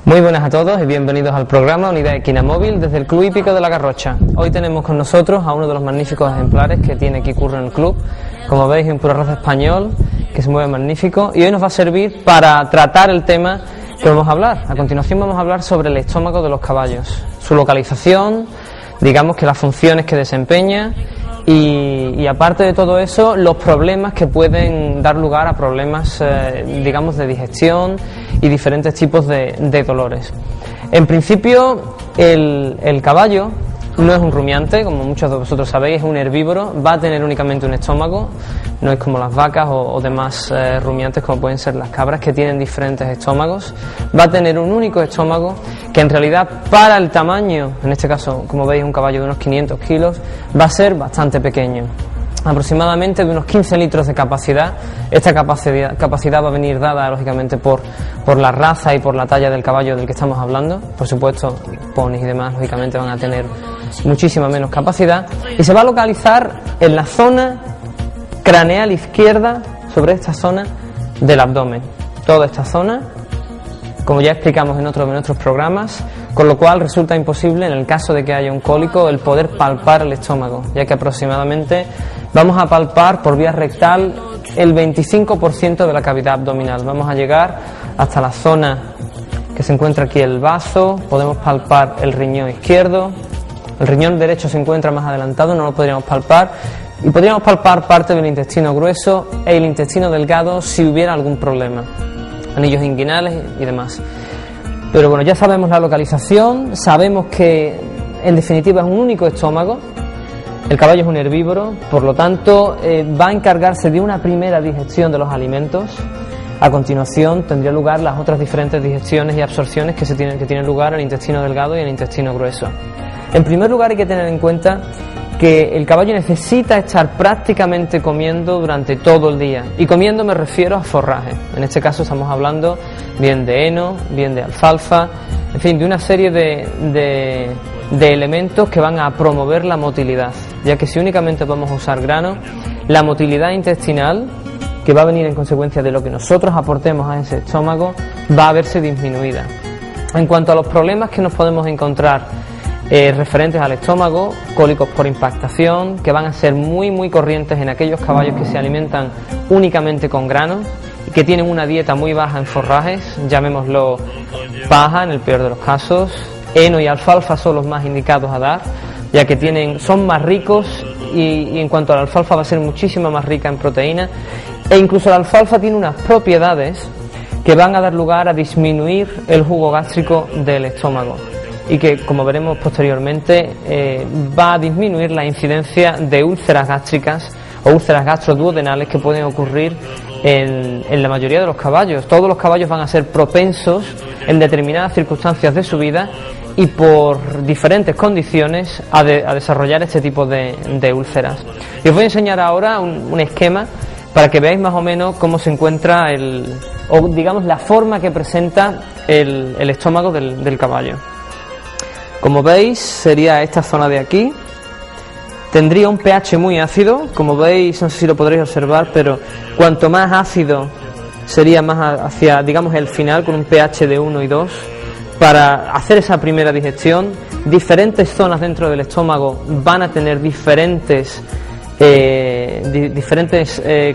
Muy buenas a todos y bienvenidos al programa Unidad Equina Móvil desde el Club Hípico de la Garrocha. Hoy tenemos con nosotros a uno de los magníficos ejemplares que tiene aquí Curro en el club. Como veis, es un pura raza español que se mueve magnífico y hoy nos va a servir para tratar el tema que vamos a hablar. A continuación vamos a hablar sobre el estómago de los caballos, su localización, digamos que las funciones que desempeña y aparte de todo eso, los problemas que pueden dar lugar a problemas, digamos, de digestión y diferentes tipos de dolores. En principio, el caballo no es un rumiante, como muchos de vosotros sabéis, es un herbívoro, va a tener únicamente un estómago, no es como las vacas o demás rumiantes como pueden ser las cabras, que tienen diferentes estómagos. Va a tener un único estómago que en realidad para el tamaño, en este caso como veis un caballo de unos 500 kilos, va a ser bastante pequeño, aproximadamente de unos 15 litros de capacidad. Esta capacidad va a venir dada lógicamente por la raza y por la talla del caballo del que estamos hablando. Por supuesto, ponis y demás lógicamente van a tener muchísima menos capacidad y se va a localizar en la zona craneal izquierda, sobre esta zona del abdomen, toda esta zona, como ya explicamos en otros programas, con lo cual resulta imposible en el caso de que haya un cólico el poder palpar el estómago, ya que aproximadamente vamos a palpar por vía rectal el 25% de la cavidad abdominal. Vamos a llegar hasta la zona que se encuentra aquí el bazo, podemos palpar el riñón izquierdo, el riñón derecho se encuentra más adelantado, no lo podríamos palpar, y podríamos palpar parte del intestino grueso e el intestino delgado si hubiera algún problema, anillos inguinales y demás. Pero bueno, ya sabemos la localización, sabemos que en definitiva es un único estómago. El caballo es un herbívoro, por lo tanto va a encargarse de una primera digestión de los alimentos. A continuación tendría lugar las otras diferentes digestiones y absorciones que tienen lugar en el intestino delgado y en el intestino grueso. En primer lugar hay que tener en cuenta que el caballo necesita estar prácticamente comiendo durante todo el día, y comiendo me refiero a forraje. En este caso estamos hablando bien de heno, bien de alfalfa, en fin, de una serie de elementos que van a promover la motilidad, ya que si únicamente vamos a usar grano, la motilidad intestinal, que va a venir en consecuencia de lo que nosotros aportemos a ese estómago, va a verse disminuida. En cuanto a los problemas que nos podemos encontrar referentes al estómago, cólicos por impactación, que van a ser muy corrientes en aquellos caballos que se alimentan únicamente con grano y que tienen una dieta muy baja en forrajes, llamémoslo paja en el peor de los casos. Heno y alfalfa son los más indicados a dar, ya que son más ricos y en cuanto a la alfalfa va a ser muchísimo más rica en proteína, e incluso la alfalfa tiene unas propiedades que van a dar lugar a disminuir el jugo gástrico del estómago y que, como veremos posteriormente, va a disminuir la incidencia de úlceras gástricas o úlceras gastroduodenales que pueden ocurrir en la mayoría de los caballos. Todos los caballos van a ser propensos en determinadas circunstancias de su vida y por diferentes condiciones a desarrollar este tipo de úlceras. Y os voy a enseñar ahora un esquema para que veáis más o menos cómo se encuentra digamos la forma que presenta el estómago del caballo. Como veis, sería esta zona de aquí. Tendría un pH muy ácido, como veis, no sé si lo podréis observar, pero cuanto más ácido sería más hacia, digamos, el final, con un pH de 1 y 2, para hacer esa primera digestión. Diferentes zonas dentro del estómago van a tener diferentes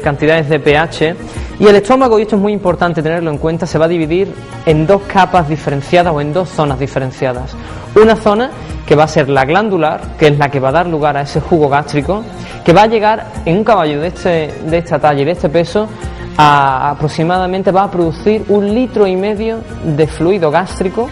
cantidades de pH, y el estómago, y esto es muy importante tenerlo en cuenta, se va a dividir en dos capas diferenciadas o en dos zonas diferenciadas. Una zona que va a ser la glandular, que es la que va a dar lugar a ese jugo gástrico, que va a llegar en un caballo de esta talla y de este peso aproximadamente va a producir 1,5 litros de fluido gástrico,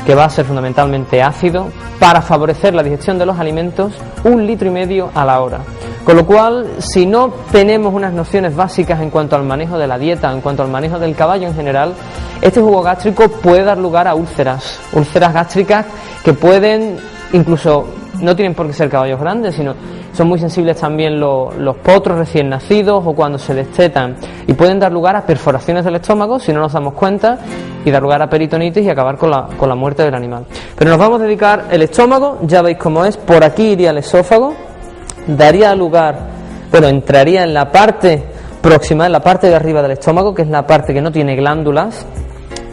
que va a ser fundamentalmente ácido, para favorecer la digestión de los alimentos, 1,5 litros a la hora. Con lo cual, si no tenemos unas nociones básicas en cuanto al manejo de la dieta, en cuanto al manejo del caballo en general, este jugo gástrico puede dar lugar a úlceras gástricas que pueden, incluso, no tienen por qué ser caballos grandes, sino son muy sensibles también los potros recién nacidos o cuando se destetan, y pueden dar lugar a perforaciones del estómago si no nos damos cuenta, y dar lugar a peritonitis y acabar con la muerte del animal. Pero nos vamos a dedicar el estómago, ya veis cómo es, por aquí iría el esófago, daría lugar, entraría en la parte próxima, en la parte de arriba del estómago, que es la parte que no tiene glándulas,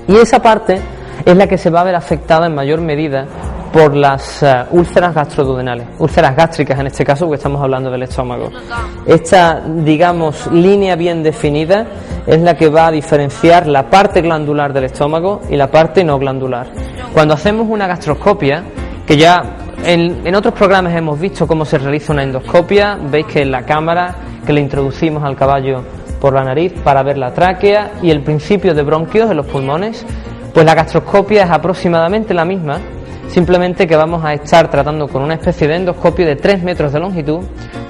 y esa parte es la que se va a ver afectada en mayor medida por las úlceras gastroduodenales, úlceras gástricas en este caso, porque estamos hablando del estómago. Esta, digamos, línea bien definida es la que va a diferenciar la parte glandular del estómago y la parte no glandular. Cuando hacemos una gastroscopia, que ya en otros programas hemos visto cómo se realiza una endoscopia, veis que en la cámara que le introducimos al caballo por la nariz para ver la tráquea y el principio de bronquios en los pulmones, pues la gastroscopia es aproximadamente la misma, simplemente que vamos a estar tratando con una especie de endoscopio de 3 metros de longitud,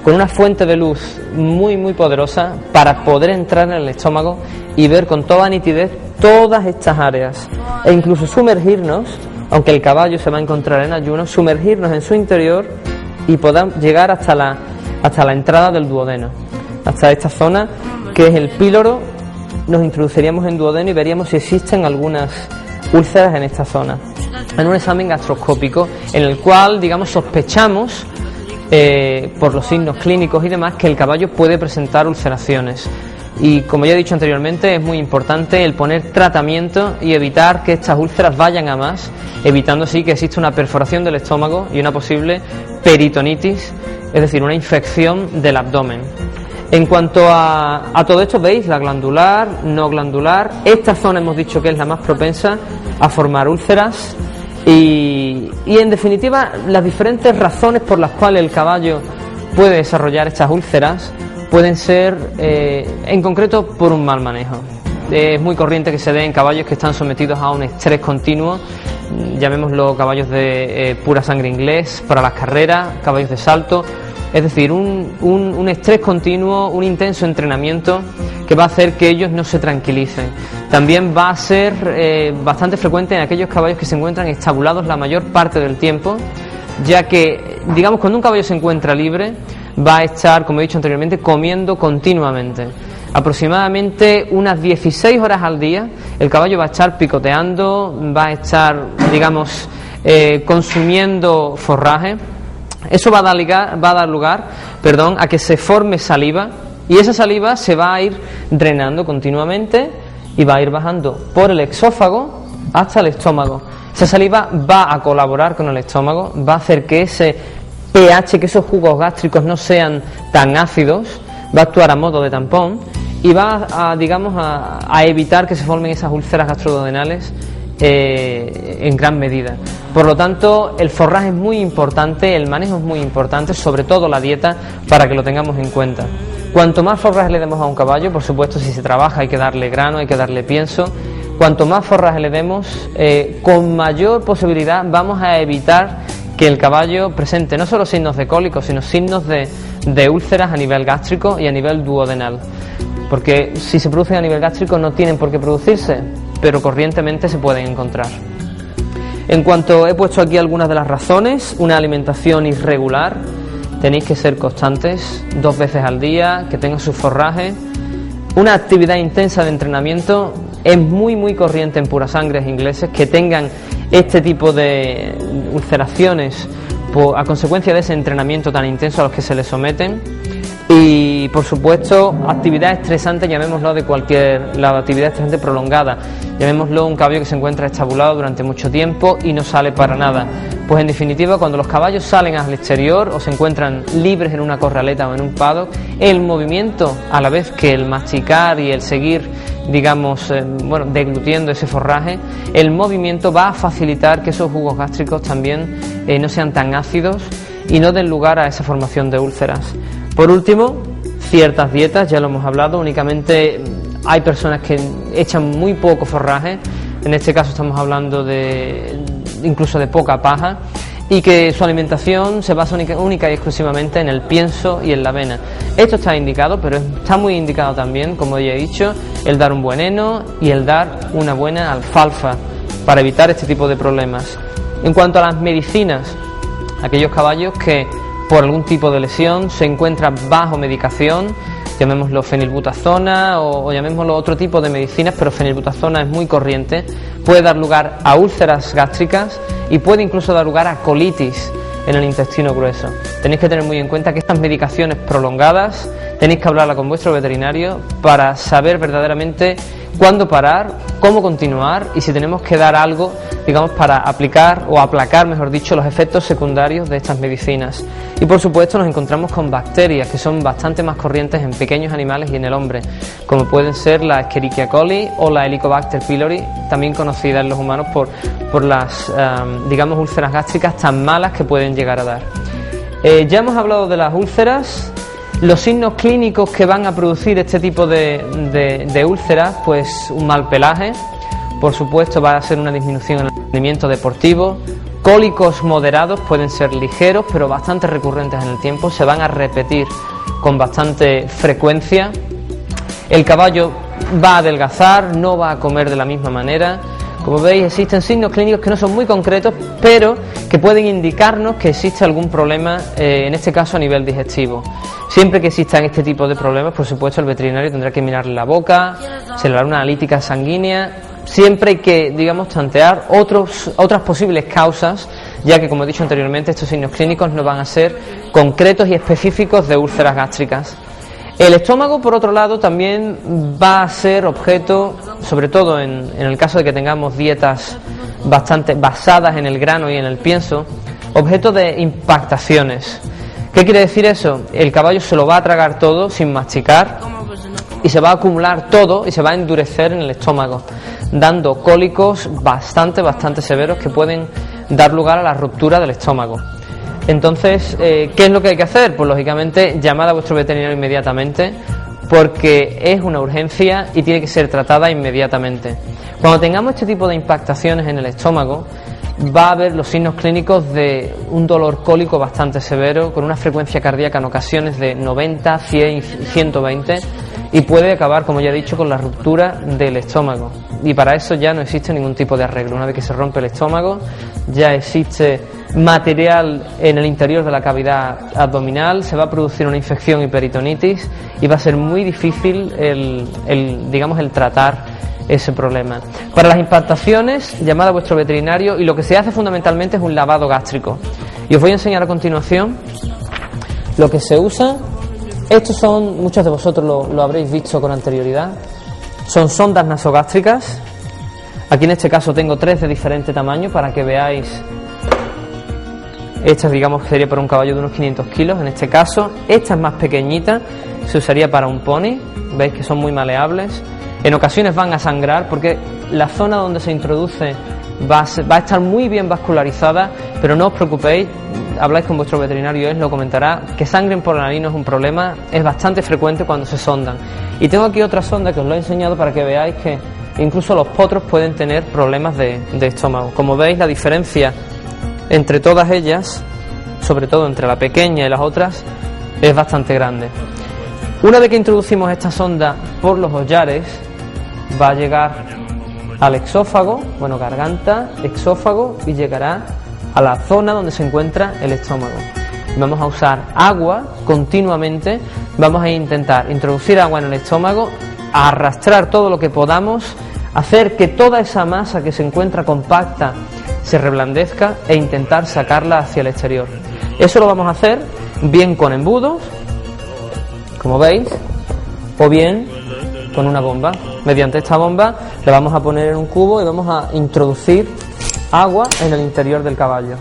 con una fuente de luz muy poderosa para poder entrar en el estómago y ver con toda nitidez todas estas áreas e incluso sumergirnos, aunque el caballo se va a encontrar en ayuno, sumergirnos en su interior y podamos llegar hasta la entrada del duodeno, hasta esta zona que es el píloro. Nos introduciríamos en duodeno y veríamos si existen algunas úlceras en esta zona, en un examen gastroscópico en el cual, digamos, sospechamos por los signos clínicos y demás que el caballo puede presentar ulceraciones. Y como ya he dicho anteriormente, es muy importante el poner tratamiento y evitar que estas úlceras vayan a más, evitando así que exista una perforación del estómago y una posible peritonitis, es decir, una infección del abdomen. En cuanto a todo esto, veis la glandular, no glandular, esta zona hemos dicho que es la más propensa a formar úlceras y en definitiva las diferentes razones por las cuales el caballo puede desarrollar estas úlceras pueden ser en concreto por un mal manejo. Es muy corriente que se dé en caballos que están sometidos a un estrés continuo, llamémoslo caballos de pura sangre inglés para las carreras, caballos de salto. Es decir, un estrés continuo, un intenso entrenamiento que va a hacer que ellos no se tranquilicen. También va a ser bastante frecuente en aquellos caballos que se encuentran estabulados la mayor parte del tiempo, ya que, digamos, cuando un caballo se encuentra libre, va a estar, como he dicho anteriormente, comiendo continuamente. Aproximadamente unas 16 horas al día, el caballo va a estar picoteando, va a estar, digamos, consumiendo forraje. Eso va a dar lugar a que se forme saliva y esa saliva se va a ir drenando continuamente y va a ir bajando por el exófago hasta el estómago. Esa saliva va a colaborar con el estómago, va a hacer que ese pH, que esos jugos gástricos no sean tan ácidos, va a actuar a modo de tampón y va a evitar que se formen esas úlceras gastroduodenales en gran medida. Por lo tanto, el forraje es muy importante, el manejo es muy importante, sobre todo la dieta, para que lo tengamos en cuenta. Cuanto más forraje le demos a un caballo, por supuesto, si se trabaja hay que darle grano, hay que darle pienso. Cuanto más forraje le demos, con mayor posibilidad vamos a evitar que el caballo presente no solo signos de cólicos, sino signos de úlceras a nivel gástrico y a nivel duodenal. Porque si se producen a nivel gástrico no tienen por qué producirse, pero corrientemente se pueden encontrar. En cuanto he puesto aquí algunas de las razones, una alimentación irregular, tenéis que ser constantes, 2 veces al día, que tengan su forraje, una actividad intensa de entrenamiento. Es muy corriente en puras sangres ingleses que tengan este tipo de ulceraciones a consecuencia de ese entrenamiento tan intenso a los que se les someten. Y por supuesto, actividad estresante, llamémoslo la actividad estresante prolongada, llamémoslo un caballo que se encuentra estabulado durante mucho tiempo y no sale para nada. Pues en definitiva, cuando los caballos salen al exterior o se encuentran libres en una corraleta o en un paddock, el movimiento, a la vez que el masticar y el seguir, deglutiendo ese forraje, el movimiento va a facilitar que esos jugos gástricos también no sean tan ácidos y no den lugar a esa formación de úlceras. Por último, ciertas dietas, ya lo hemos hablado, únicamente hay personas que echan muy poco forraje, en este caso estamos hablando incluso de poca paja, y que su alimentación se basa única y exclusivamente en el pienso y en la avena. Esto está indicado, pero está muy indicado también, como ya he dicho, el dar un buen heno y el dar una buena alfalfa para evitar este tipo de problemas. En cuanto a las medicinas, aquellos caballos que por algún tipo de lesión se encuentran bajo medicación, llamémoslo fenilbutazona o llamémoslo otro tipo de medicinas, pero fenilbutazona es muy corriente, puede dar lugar a úlceras gástricas y puede incluso dar lugar a colitis en el intestino grueso. Tenéis que tener muy en cuenta que estas medicaciones prolongadas tenéis que hablarla con vuestro veterinario para saber verdaderamente cuándo parar, cómo continuar y si tenemos que dar algo, digamos, para aplicar o aplacar, mejor dicho, los efectos secundarios de estas medicinas. Y por supuesto nos encontramos con bacterias que son bastante más corrientes en pequeños animales y en el hombre, como pueden ser la Escherichia coli o la Helicobacter pylori, también conocida en los humanos por las, digamos, úlceras gástricas tan malas que pueden llegar a dar. Ya hemos hablado de las úlceras. Los signos clínicos que van a producir este tipo de úlceras, pues un mal pelaje, por supuesto va a ser una disminución en el rendimiento deportivo, cólicos moderados, pueden ser ligeros pero bastante recurrentes en el tiempo, se van a repetir con bastante frecuencia, el caballo va a adelgazar, no va a comer de la misma manera. Como veis, existen signos clínicos que no son muy concretos, pero que pueden indicarnos que existe algún problema, en este caso a nivel digestivo. Siempre que existan este tipo de problemas, por supuesto, el veterinario tendrá que mirarle la boca, se le hará una analítica sanguínea. Siempre hay que, digamos, tantear otras posibles causas, ya que, como he dicho anteriormente, estos signos clínicos no van a ser concretos y específicos de úlceras gástricas. El estómago, por otro lado, también va a ser objeto, sobre todo en el caso de que tengamos dietas bastante basadas en el grano y en el pienso, objeto de impactaciones. ¿Qué quiere decir eso? El caballo se lo va a tragar todo sin masticar y se va a acumular todo y se va a endurecer en el estómago, dando cólicos bastante severos que pueden dar lugar a la ruptura del estómago. Entonces, ¿qué es lo que hay que hacer? Pues lógicamente llamad a vuestro veterinario inmediatamente, porque es una urgencia y tiene que ser tratada inmediatamente. Cuando tengamos este tipo de impactaciones en el estómago, va a haber los signos clínicos de un dolor cólico bastante severo, con una frecuencia cardíaca en ocasiones de 90, 100 y 120, y puede acabar, como ya he dicho, con la ruptura del estómago. Y para eso ya no existe ningún tipo de arreglo. Una vez que se rompe el estómago, ya existe material en el interior de la cavidad abdominal, se va a producir una infección y peritonitis y va a ser muy difícil el tratar ese problema. Para las impactaciones, llamad a vuestro veterinario y lo que se hace fundamentalmente es un lavado gástrico. Y os voy a enseñar a continuación lo que se usa. Estos son, muchos de vosotros lo habréis visto con anterioridad, son sondas nasogástricas. Aquí en este caso tengo 3 de diferente tamaño para que veáis. Esta, digamos, que sería para un caballo de unos 500 kilos en este caso. Esta es más pequeñita, se usaría para un pony. Veis que son muy maleables. En ocasiones van a sangrar porque la zona donde se introduce va a estar muy bien vascularizada, pero no os preocupéis, habláis con vuestro veterinario, él lo comentará. Que sangren por la nariz no es un problema, es bastante frecuente cuando se sondan. Y tengo aquí otra sonda que os lo he enseñado para que veáis que incluso los potros pueden tener problemas de estómago. Como veis, la diferencia entre todas ellas, sobre todo entre la pequeña y las otras, es bastante grande. Una vez que introducimos esta sonda por los hollares, va a llegar al exófago, garganta, exófago, y llegará a la zona donde se encuentra el estómago. Vamos a usar agua continuamente, vamos a intentar introducir agua en el estómago, a arrastrar todo lo que podamos, hacer que toda esa masa que se encuentra compacta se reblandezca e intentar sacarla hacia el exterior. Eso lo vamos a hacer bien con embudos, como veis, o bien con una bomba. Mediante esta bomba le vamos a poner en un cubo y vamos a introducir agua en el interior del caballo.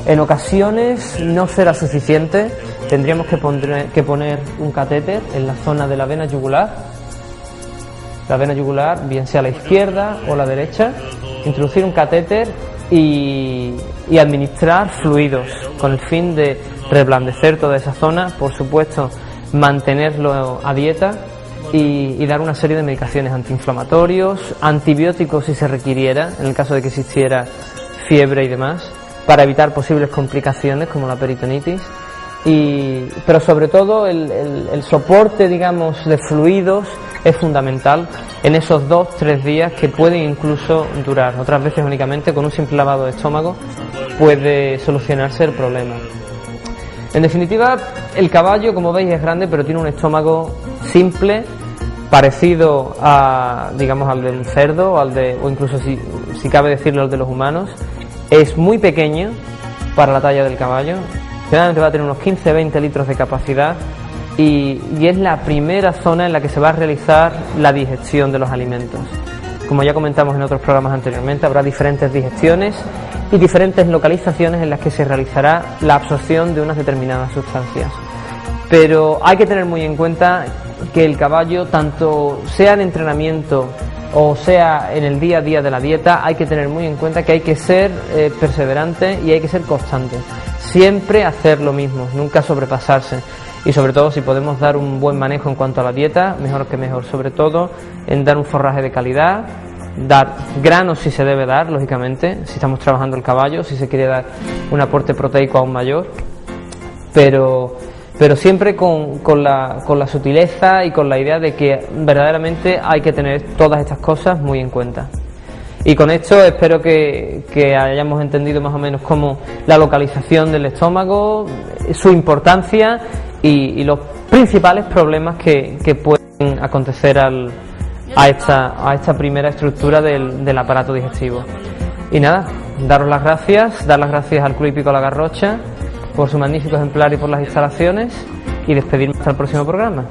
En ocasiones no será suficiente, tendríamos que poner un catéter en la zona de la vena yugular. La vena yugular, bien sea a la izquierda o la derecha, introducir un catéter y administrar fluidos con el fin de reblandecer toda esa zona, por supuesto mantenerlo a dieta y dar una serie de medicaciones antiinflamatorios, antibióticos si se requiriera, en el caso de que existiera fiebre y demás, para evitar posibles complicaciones como la peritonitis. Pero sobre todo el soporte, digamos, de fluidos es fundamental en esos 2-3 días que pueden incluso durar. Otras veces únicamente con un simple lavado de estómago puede solucionarse el problema. En definitiva, el caballo, como veis, es grande, pero tiene un estómago simple, parecido a, digamos, al de un cerdo o incluso si cabe decirlo al de los humanos. Es muy pequeño para la talla del caballo. Generalmente va a tener unos 15-20 litros de capacidad y es la primera zona en la que se va a realizar la digestión de los alimentos. Como ya comentamos en otros programas anteriormente, habrá diferentes digestiones y diferentes localizaciones en las que se realizará la absorción de unas determinadas sustancias. Pero hay que tener muy en cuenta que el caballo, tanto sea en entrenamiento o sea en el día a día de la dieta, hay que tener muy en cuenta que hay que ser perseverante y hay que ser constante. Siempre hacer lo mismo, nunca sobrepasarse. Y sobre todo, si podemos dar un buen manejo en cuanto a la dieta, mejor que mejor. Sobre todo en dar un forraje de calidad, dar granos si se debe dar, lógicamente, si estamos trabajando el caballo, si se quiere dar un aporte proteico aún mayor, pero siempre con la sutileza y con la idea de que verdaderamente hay que tener todas estas cosas muy en cuenta. Y con esto espero que hayamos entendido más o menos cómo la localización del estómago, su importancia y los principales problemas que pueden acontecer a esta primera estructura del aparato digestivo. Y nada, dar las gracias al Club Hípico La Garrocha por su magnífico ejemplar y por las instalaciones, y despedirme hasta el próximo programa.